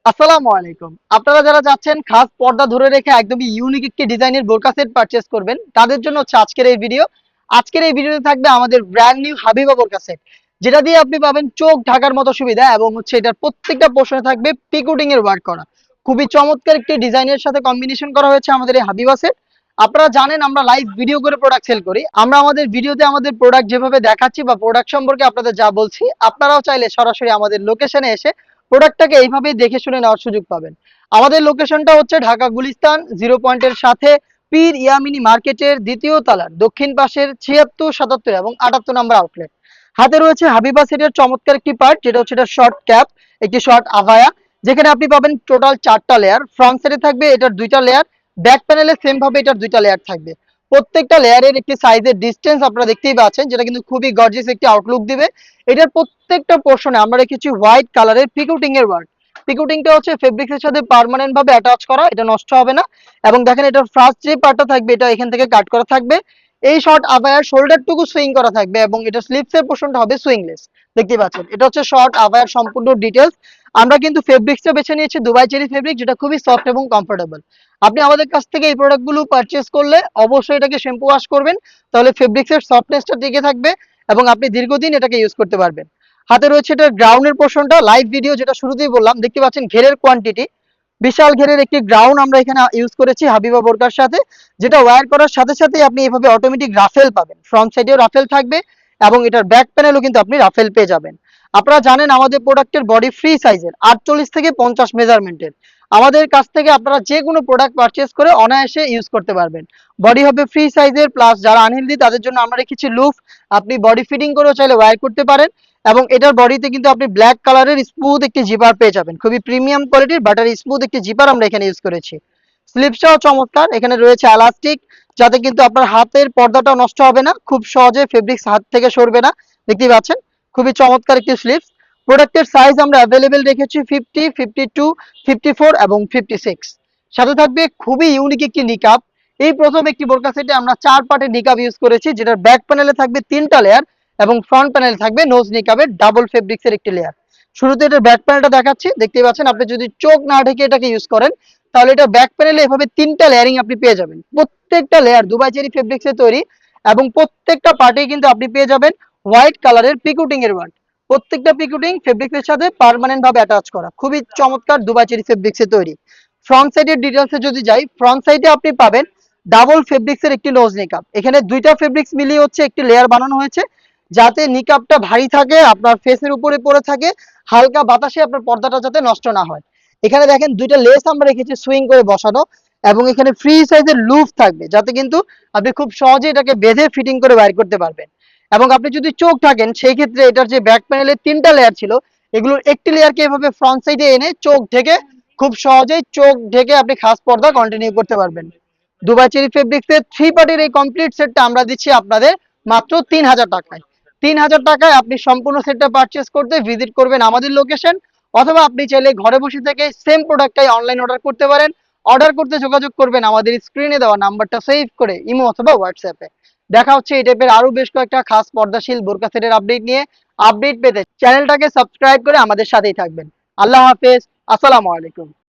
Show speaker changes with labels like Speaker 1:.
Speaker 1: আসসালামু আলাইকুম। আপনারা যারা চাচ্ছেন খাস পর্দা ধরে রেখে একদমই ইউনিক একটি ডিজাইনের বোরকা সেট পারচেজ করবেন, তাদের জন্য হচ্ছে আজকের এই ভিডিও। আজকের এই ভিডিওতে থাকবে আমাদের ব্র্যান্ড নিউ হাবিবা বোরকা সেট, যেটা দিয়ে আপনি পাবেন চোখ ঢাকার মতো সুবিধা এবং হচ্ছে এটার প্রত্যেকটা পোর্শনে থাকবে পিকোটিং এর ওয়ার্ক করা। খুবই চমৎকার একটি ডিজাইনের সাথে কম্বিনেশন করা হয়েছে আমাদের এই হাবিবা সেট। আপনারা জানেন আমরা লাইভ ভিডিও করে প্রোডাক্ট সেল করি। আমরা আমাদের ভিডিওতে আমাদের প্রোডাক্ট যেভাবে দেখাচ্ছি বা প্রোডাক্ট সম্পর্কে আপনাদের যা বলছি, আপনারাও চাইলে সরাসরি আমাদের লোকেশনে এসে প্রোডাক্টটাকে এইভাবেই দেখে শুনে নেওয়ার সুযোগ পাবেন। আমাদের লোকেশনটা হচ্ছে ঢাকা গুলিস্তান 0 পয়েন্টের সাথে পীর ইয়ামিনী মার্কেটের দ্বিতীয় তলার দক্ষিণ পাশের 76, 77 এবং 78 নম্বর আউটলেট। হাতে রয়েছে হাবিবা সেটের চমৎকার একটি পার্ট, যেটা হচ্ছে এটা শর্ট ক্যাপ, একটি শর্ট আভায়া, যেখানে আপনি পাবেন টোটাল 4টা লেয়ার। ফ্রন্ট সাইডে থাকবে এটার 2টা লেয়ার, ব্যাক প্যানেলে সেম ভাবে এটার 2টা লেয়ার থাকবে। প্রত্যেকটা লেয়ারের একটি সাইজের ডিসটেন্স আপনারা দেখতেই পাচ্ছেন, যেটা কিন্তু খুবই গর্জিয়াস একটি আউটলুক দিবে। এটার প্রত্যেকটা পোর্শনে আমরা রেখেছি হোয়াইট কালারের পিকুটিং এর ওয়ার্ক। পিকুটিংটা হচ্ছে ফেব্রিক্সের সাথে পার্মানেন্ট ভাবে অ্যাটাচ করা, এটা নষ্ট হবে না। এবং দেখেন এটার ফার্স্ট যে পার্টটা থাকবে এটা এখান থেকে কাট করা থাকবে। এই শর্ট আবায়ার শোল্ডারটুকু সুইং করা থাকবে এবং এটা স্লিভসের পোর্শনটা হবে সুইংলেস। দেখতে পাচ্ছেন এটা হচ্ছে শর্ট আবায়ার সম্পূর্ণ ডিটেলস। আমরা কিন্তু ফেব্রিক্সটা বেছে নিয়েছি দুবাই চেরি ফেব্রিক, যেটা খুবই সফট এবং কমফোর্টেবল। আপনি আমাদের কাছ থেকে এই প্রোডাক্টগুলো পারচেজ করলে অবশ্যই এটাকে শ্যাম্পু ওয়াশ করবেন, তাহলে ফেব্রিক্সের সফটনেসটা টিকে থাকবে এবং আপনি দীর্ঘদিন এটাকে ইউজ করতে পারবেন। হাতে রয়েছে এটার গ্রাউন্ডের পোর্শনটা, লাইভ ভিডিও যেটা শুরুতেই বললাম, দেখতে পাচ্ছেন ঘেরের কোয়ান্টিটি বিশাল ঘেরের একটি গ্রাউন্ড আমরা এখানে ইউজ করেছি হাবিবা বোরকার সাথে, যেটা ওয়্যার করার সাথে সাথে আপনি এভাবে অটোমেটিক রাফেল পাবেন। ফ্রন্ট সাইডেও রাফেল থাকবে এবং এটার ব্যাক প্যানেলও কিন্তু আপনি রাফেল পেয়ে যাবেন। আপনারা জানেন আমাদের প্রোডাক্টের বডি ফ্রি সাইজের 48 থেকে 50 মেজারমেন্টের। আমাদের কাছ থেকে আপনারা যে কোনো প্রোডাক্ট পারচেজ করে অনায়াসে ইউজ করতে পারবেন। বডি হবে ফ্রি সাইজের, প্লাস যারা আনহেলদি তাদের জন্য আমরা রেখেছি লুফ, আপনি বডি ফিটিং করেও চাইলে ওয়্যার করতে পারেন। এবং এটার বডিতে কিন্তু আপনি ব্ল্যাক কালারের স্মুথ একটি জিপার পেয়ে যাবেন, খুবই প্রিমিয়াম কোয়ালিটির বাটারি স্মুথ একটি জিপার আমরা এখানে ইউজ করেছি। স্লিপসটাও চমৎকার, এখানে রয়েছে এলাস্টিক, যাতে কিন্তু আপনার হাতের পর্দাটাও নষ্ট হবে না, খুব সহজে ফেব্রিক্স হাত থেকে সরবে না। দেখতেই পাচ্ছেন খুবই চমৎকার একটি স্লিপস। প্রোডাক্টের সাইজ আমরা অ্যাভেলেবেল রেখেছি 50, 52, 54 এবং 56। সাথে থাকবে খুবই ইউনিক একটি নিকাব। এই প্রথম একটি বোরকা সেটে আমরা 4 পার্টের নিকাব ইউজ করেছি, যেটার ব্যাক প্যানেলে থাকবে 3টা লেয়ার এবং ফ্রন্ট প্যানেল থাকবে নোজ নিকাবের ডাবল ফেব্রিক্সের একটি লেয়ার। শুরুতে এটার ব্যাক প্যানেলটা দেখাচ্ছি, দেখতেই পাচ্ছেন। আপনি যদি চোখ না ঢেকে এটাকে ইউজ করেন, তাহলে এটা ব্যাক প্যানেলে এভাবে 3টা লেয়ারিং আপনি পেয়ে যাবেন। প্রত্যেকটা লেয়ার দুবাই চেরি ফেব্রিক্সে তৈরি এবং প্রত্যেকটা পার্টেই কিন্তু আপনি পেয়ে যাবেন হোয়াইট কালারের পিকুটিং এর ওয়ার্ক। প্রত্যেকটা পিকুটিং ফেব্রিক্সের সাথে পার্মানেন্ট ভাবে অ্যাটাচ করা, খুবই চমৎকার দুবাই চেরি ফেব্রিক্সে তৈরি। ফ্রন্ট সাইডের ডিটেলসে যদি যাই, ফ্রন্ট সাইডে আপনি পাবেন ডাবল ফেব্রিক্সের একটি নোজ নিকাব। এখানে 2টা ফেব্রিক্স মিলিয়ে হচ্ছে একটি লেয়ার বানানো হয়েছে, যাতে নিকাবটা ভারী থাকে, আপনার ফেসের উপরে পড়ে থাকে, হালকা বাতাসে আপনার পর্দাটা যাতে নষ্ট না হয়। এখানে দেখেন 2টা লেস আমরা রেখেছি সুইং করে বসানো এবং এখানে ফ্রি সাইজের লুফ থাকবে, যাতে কিন্তু আপনি খুব সহজে এটাকে বেঁধে ফিটিং করে বাইর করতে পারবেন। এবং আপনি যদি চোখ থাকেন সেই ক্ষেত্রে এটার যে ব্যাক প্যানেলে 3টা লেয়ার ছিল, এগুলোর একটি লেয়ারকে এভাবে ফ্রন্ট সাইডে এনে চোখ ঢেকে খুব সহজেই চোখ ঢেকে আপনি খাস পর্দা কন্টিনিউ করতে পারবেন। দুবাই চেরি ফেব্রিক্সের 3 পার্টির এই কমপ্লিট সেটটা আমরা দিচ্ছি আপনাদের মাত্র 3000 টাকায়। 3000 টাকায় আপনি সম্পূর্ণ সেটটা পারচেস করতে ভিজিট করবেন আমাদের লোকেশন, অথবা আপনি চাইলে ঘরে বসে থেকে সেম প্রোডাক্টটাই অনলাইন অর্ডার করতে পারেন। অর্ডার করতে যোগাযোগ করবেন আমাদের স্ক্রিনে দেওয়া নাম্বারটা সেভ করে ইমো অথবা হোয়াটসঅ্যাপে। দেখা হচ্ছে এই টাইপের আরো বেশ কয়েকটা খাস পর্দাশীল বোরকা সেটের আপডেট নিয়ে। আপডেট পেতে চ্যানেলটাকে সাবস্ক্রাইব করে আমাদের সাথেই থাকবেন। আল্লাহ হাফেজ, আসসালামু আলাইকুম।